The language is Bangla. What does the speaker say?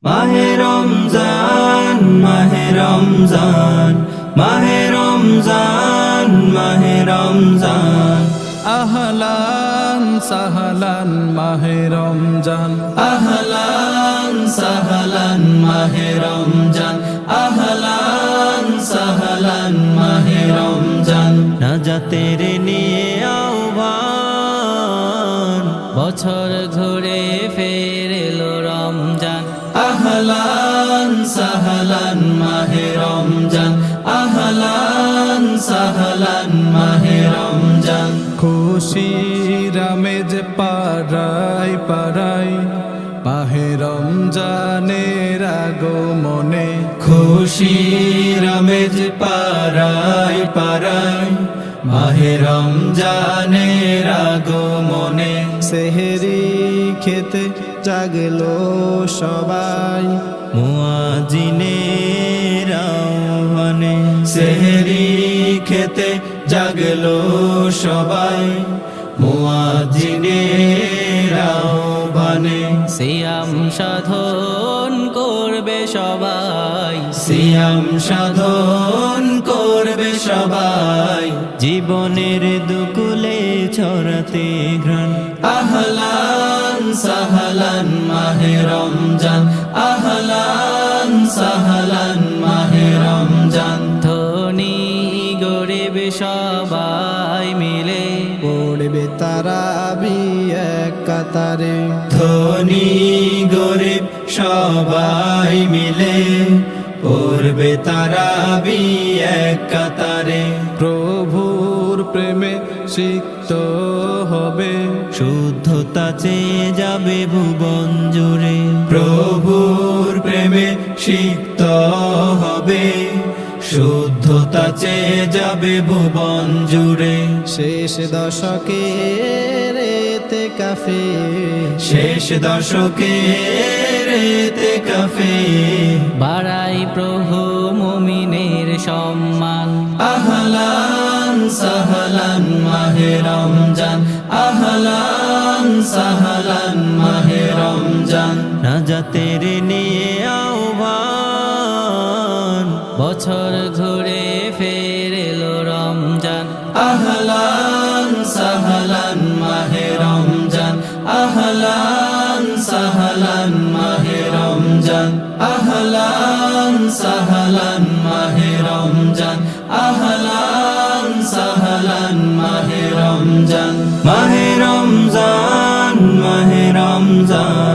মাহে রমজান মাহে রমজান মাহে রমজান মাহে রমজান আহলান সাহলান মাহে রমজান আহলান সাহলান মাহে রমজান আহলান সাহলান মাহে রমজান নাজাতের নিয়ে আহ্বান বছর ঘুরে ফের এলো রমজান আহলান সাহলান মাহে রমজান আহলান সাহলান মাহে রমজান খুশির আমেজ পাড়াই পাড়াই মাহে রমজানের আগমনে খুশির আমেজ পারাই পারাই মাহে রমজানের আগমনে সেহেরি খেতে জাগলো সবাই মুয়াজ্জিনের আহ্বানে সেহরি খেতে জাগলো সবাই মুয়াজ্জিনের আহ্বানে সিয়াম সাধন করবে সবাই সিয়াম সাধন করবে সবাই জীবনের দুকুলে ছড়াতে ঘ্রাণ আহলান সাহলান মাহে রমজান আহলান সাহলান মাহে রমজান ধনী গরিব সবাই মিলে পড়বে তারাবি এক কাতারে ধনী গরিব সবাই মিলে পড়বে তারাবি এক কাতারে প্রভুর প্রেমে সিক্ত হবে শুদ্ধতা চেয়ে যাবে ভুবন জুড়ে প্রভুর প্রেমে সিক্ত হবে শুদ্ধতা চেয়ে যাবে ভুবন জুড়ে শেষ দশকে রেতে কাফে শেষ দশকে রেতে কাফে বাড়াই প্রভু মুমিনের সম্মান আহলান সাহলান মাহে রমজান আহলান সাহলান মাহে রমজান নাজাতের নিয়ে আহ্বান বছর ঘুরে ফের এলো রমজান আহলান সাহলান মাহে রমজান আহলান সাহলান মাহে রমজান আহলান সাহলান মাহে রমজান আহলান সাহলান মাহে রমজান মাহে রমজান মাহে রমজান